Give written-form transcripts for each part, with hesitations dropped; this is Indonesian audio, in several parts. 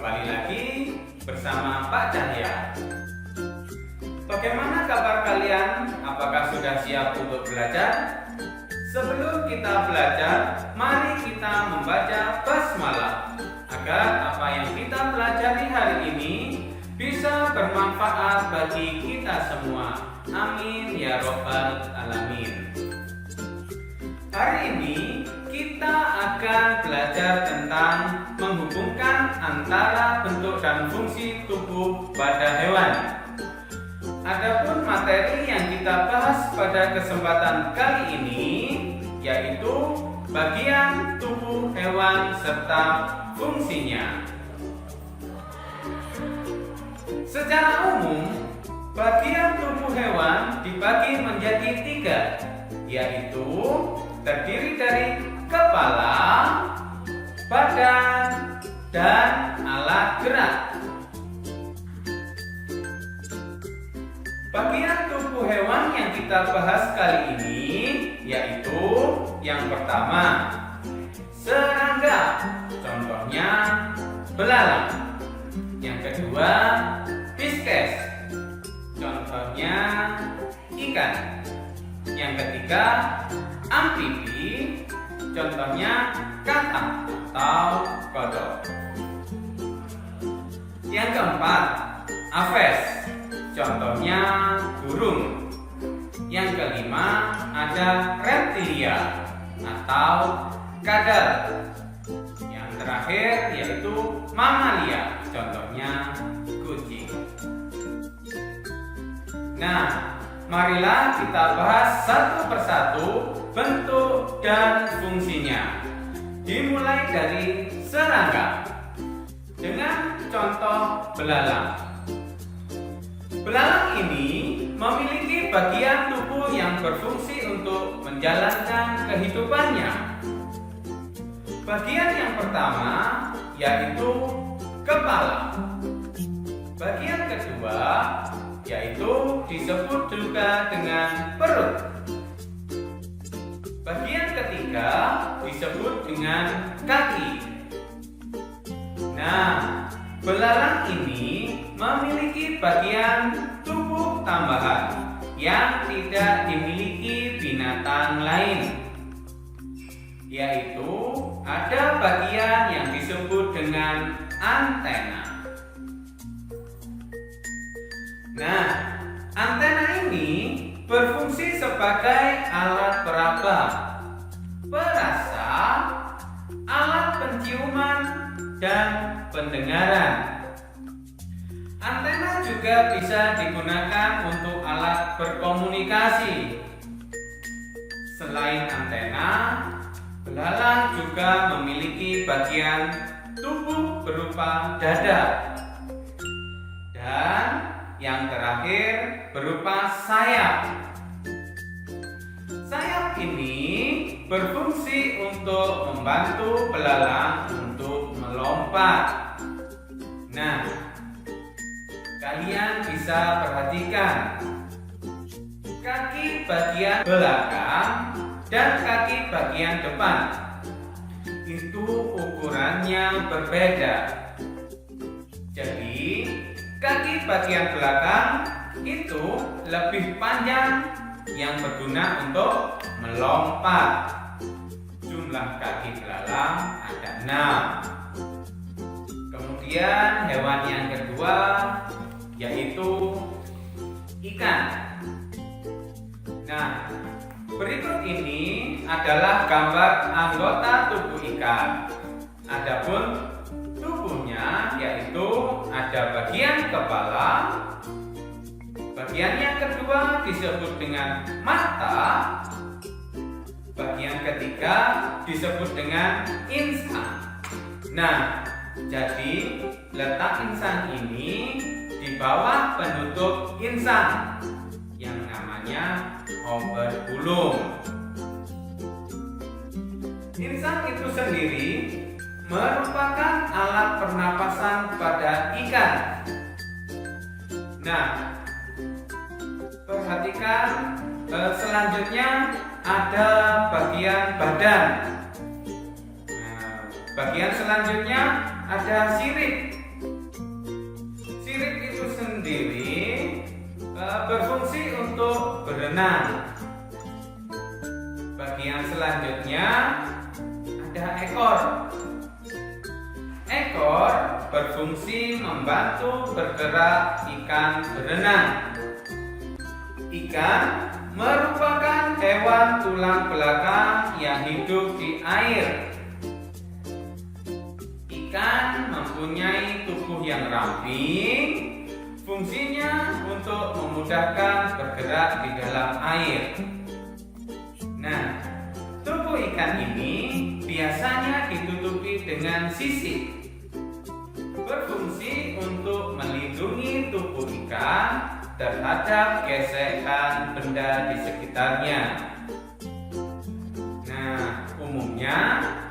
Kembali lagi bersama Pak Cahya. Bagaimana kabar kalian? Apakah sudah siap untuk belajar? Sebelum kita belajar, mari kita membaca basmalah agar apa yang kita pelajari hari ini bisa bermanfaat bagi kita semua. Amin ya robbal alamin. Hari ini kita akan belajar tentang menghubungkan antara bentuk dan fungsi tubuh pada hewan. Adapun materi yang kita bahas pada kesempatan kali ini yaitu bagian tubuh hewan serta fungsinya. Secara umum, bagian tubuh hewan dibagi menjadi 3, yaitu terdiri dari kepala, badan, dan alat gerak. Bagian tubuh hewan yang kita bahas kali ini yaitu yang pertama, serangga, contohnya belalang. Yang kedua, pisces, contohnya ikan. Yang ketiga, amfibi, contohnya katak atau kodok. Yang keempat, aves, contohnya burung. Yang kelima, ada reptilia atau kadal. Yang terakhir yaitu mamalia, contohnya kucing. Nah, marilah kita bahas satu persatu bentuk dan fungsinya. Dimulai dari serangga dengan contoh belalang. Belalang ini memiliki bagian tubuh yang berfungsi untuk menjalankan kehidupannya. Bagian yang pertama yaitu kepala. Bagian kedua yaitu disebut juga dengan perut. Bagian ketiga disebut dengan kaki. Nah, belalang ini memiliki bagian tubuh tambahan yang tidak dimiliki binatang lain, yaitu ada bagian yang disebut dengan antena. Nah, antena ini berfungsi sebagai alat peraba, perasa, alat penciuman, dan pendengaran. Antena juga bisa digunakan untuk alat berkomunikasi. Selain antena, belalang juga memiliki bagian tubuh berupa dada. Dan yang terakhir berupa sayap. Sayap ini berfungsi untuk membantu belalang untuk melompat. Nah, kalian bisa perhatikan kaki bagian belakang dan kaki bagian depan itu ukurannya berbeda. Jadi kaki bagian belakang itu lebih panjang yang berguna untuk melompat. Jumlah kaki belalang ada 6. Kemudian hewan yang kedua yaitu ikan. Nah, berikut ini adalah gambar anggota tubuh ikan. Adapun tubuhnya yaitu ada bagian kepala, bagian yang kedua disebut dengan mata, bagian ketiga disebut dengan insang. Nah, jadi letak insang ini di bawah penutup insang yang namanya operkulum. Insang itu sendiri merupakan alat pernapasan pada ikan. Nah, perhatikan selanjutnya ada bagian badan. Bagian selanjutnya ada sirip. berenang. Bagian selanjutnya ada ekor. Ekor berfungsi membantu bergerak ikan berenang. Ikan merupakan hewan tulang belakang yang hidup di air. Ikan mempunyai tubuh yang ramping, fungsinya untuk memudahkan bergerak di dalam air. Nah, tubuh ikan ini biasanya ditutupi dengan sisik. Berfungsi untuk melindungi tubuh ikan terhadap gesekan benda di sekitarnya. Nah, umumnya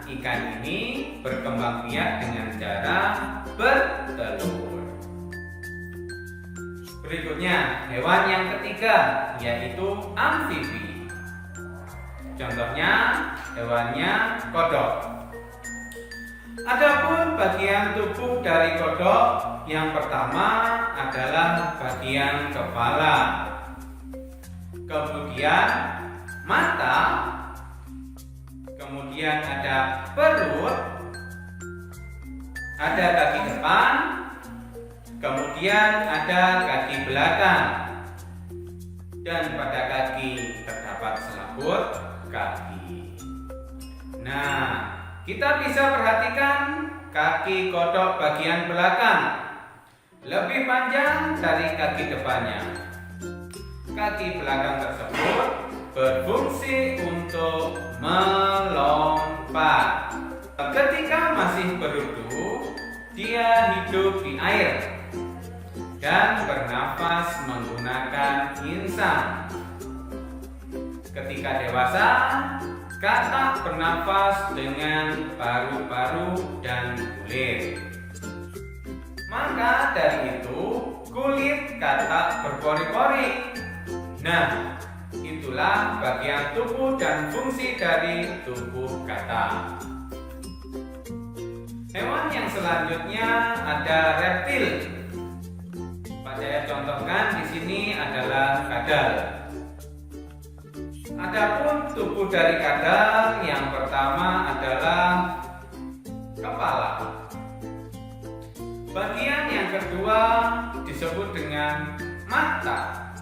ikan ini berkembang biak dengan cara bertelur. Berikutnya, hewan yang ketiga yaitu amfibi. Contohnya, hewannya kodok. Adapun bagian tubuh dari kodok, yang pertama adalah bagian kepala, kemudian mata, kemudian ada perut, ada kaki depan, kemudian ada kaki belakang, dan pada kaki terdapat selaput kaki. Nah, kita bisa perhatikan kaki kodok bagian belakang lebih panjang dari kaki depannya. Kaki belakang tersebut berfungsi untuk melompat. Ketika masih berutuh, dia hidup di air dan bernafas menggunakan insang. Ketika dewasa, katak bernafas dengan paru-paru dan kulit. Maka dari itu, kulit katak berpori-pori. Nah, itulah bagian tubuh dan fungsi dari tubuh katak. Hewan yang selanjutnya ada reptil. Pak saya contohkan di sini adalah kadal. Adapun tubuh dari kadal, yang pertama adalah kepala. Bagian yang kedua disebut dengan mata.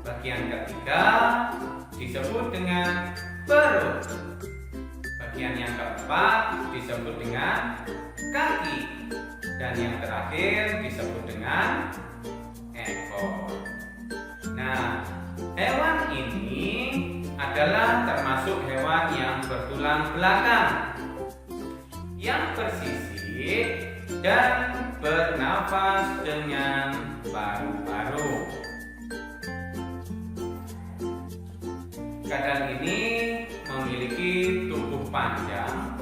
Bagian ketiga disebut dengan perut. Bagian yang keempat disebut dengan kaki. Dan yang terakhir disebut dengan ekor. Nah, hewan ini adalah termasuk hewan yang bertulang belakang, yang bersisik dan bernafas dengan paru-paru. Kadal ini memiliki tubuh panjang,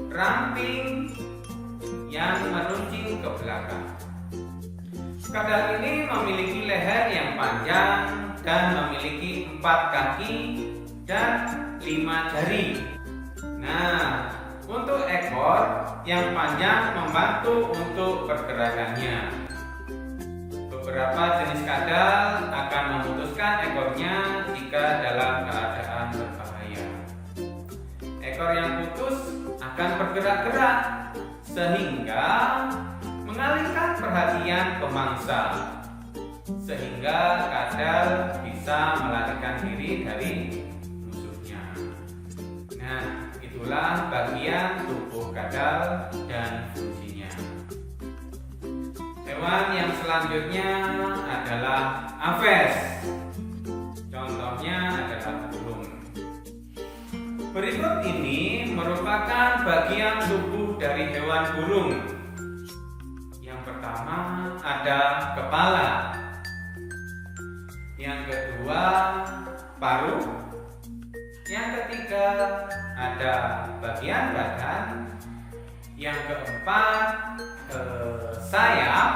ramping, yang meruncing ke belakang. Kadal ini memiliki leher yang panjang dan memiliki 4 kaki dan 5 jari. Nah, untuk ekor yang panjang membantu untuk pergerakannya. Beberapa jenis kadal akan memutuskan ekornya jika dalam keadaan berbahaya. Ekor yang putus akan bergerak-gerak sehingga mengalihkan perhatian pemangsa, sehingga kadal bisa melarikan diri dari musuhnya. Nah, itulah bagian tubuh kadal dan fungsinya. Hewan yang selanjutnya adalah aves. Contohnya adalah burung. Berikut ini merupakan bagian tubuh dari hewan burung. Yang pertama ada kepala. Yang kedua paruh. Yang ketiga ada bagian badan. Yang keempat sayap.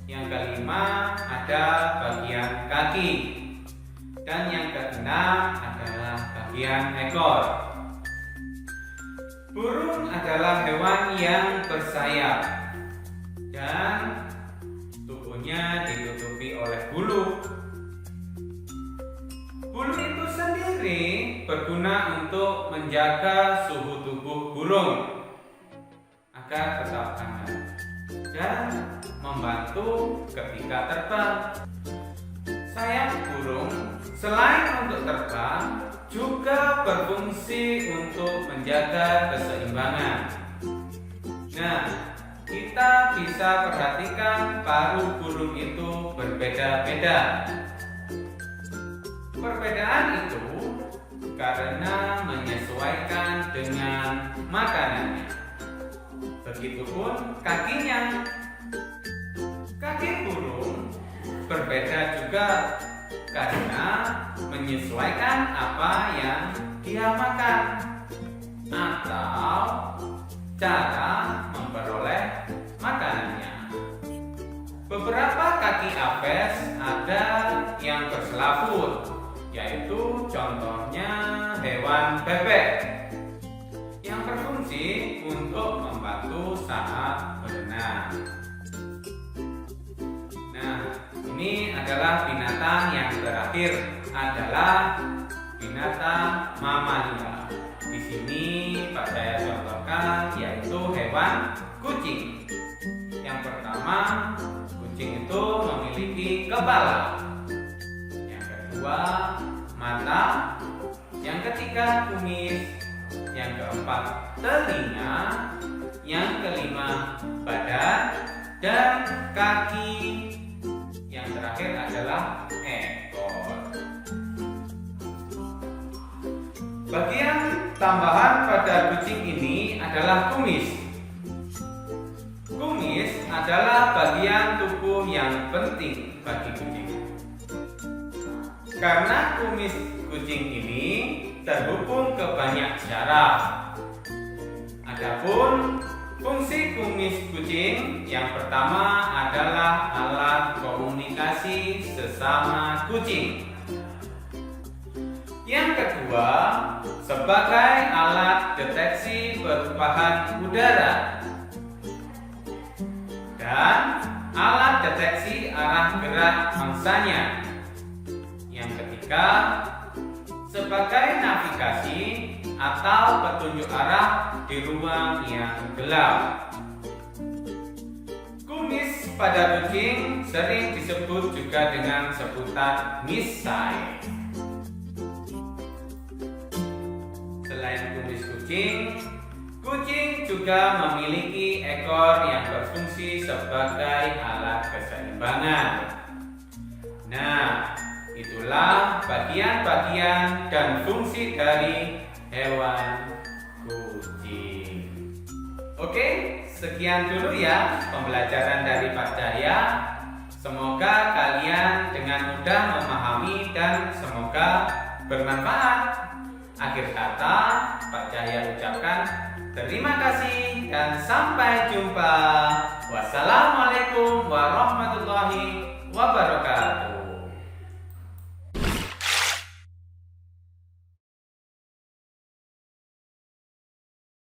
Yang kelima ada bagian kaki. Dan yang keenam adalah bagian ekor. Burung adalah hewan yang bersayap dan tubuhnya ditutupi oleh bulu. berguna untuk menjaga suhu tubuh burung agar tetap hangat dan membantu ketika terbang. Sayap burung selain untuk terbang juga berfungsi untuk menjaga keseimbangan. Nah, kita bisa perhatikan paruh burung itu berbeda-beda. Perbedaan itu karena menyesuaikan dengan makanannya. Begitupun kakinya. Kaki burung berbeda juga karena menyesuaikan apa yang dia makan atau cara memperoleh makanannya. Beberapa kaki apes ada yang berselaput, yaitu contohnya hewan bebek yang berfungsi untuk membantu saat berenang. Nah, ini adalah binatang yang terakhir adalah binatang mamalia. Di sini Pak saya contohkan yaitu hewan kucing. Yang pertama, kucing itu memiliki kepala. Yang kedua, mata. Yang ketiga, kumis. Yang keempat, telinga. Yang kelima, badan. Dan kaki. Yang terakhir adalah ekor. Bagian tambahan pada kucing ini adalah kumis. Kumis adalah bagian tubuh yang penting bagi kucing. Karena kumis kucing ini terhubung ke banyak syaraf. Adapun fungsi kumis kucing yang pertama adalah alat komunikasi sesama kucing. Yang kedua, sebagai alat deteksi perubahan udara dan alat deteksi arah gerak mangsanya. Yang ketiga, sebagai navigasi atau petunjuk arah di ruang yang gelap. Kumis pada kucing sering disebut juga dengan sebutan misai. Selain kumis kucing, kucing juga memiliki ekor yang berfungsi sebagai alat keseimbangan. Nah, itulah bagian-bagian dan fungsi dari hewan kucing. Oke, sekian dulu ya pembelajaran dari Pak Cahya. Semoga kalian dengan mudah memahami dan semoga bermanfaat. Akhir kata, Pak Cahya ucapkan terima kasih dan sampai jumpa. Wassalamualaikum warahmatullahi wabarakatuh.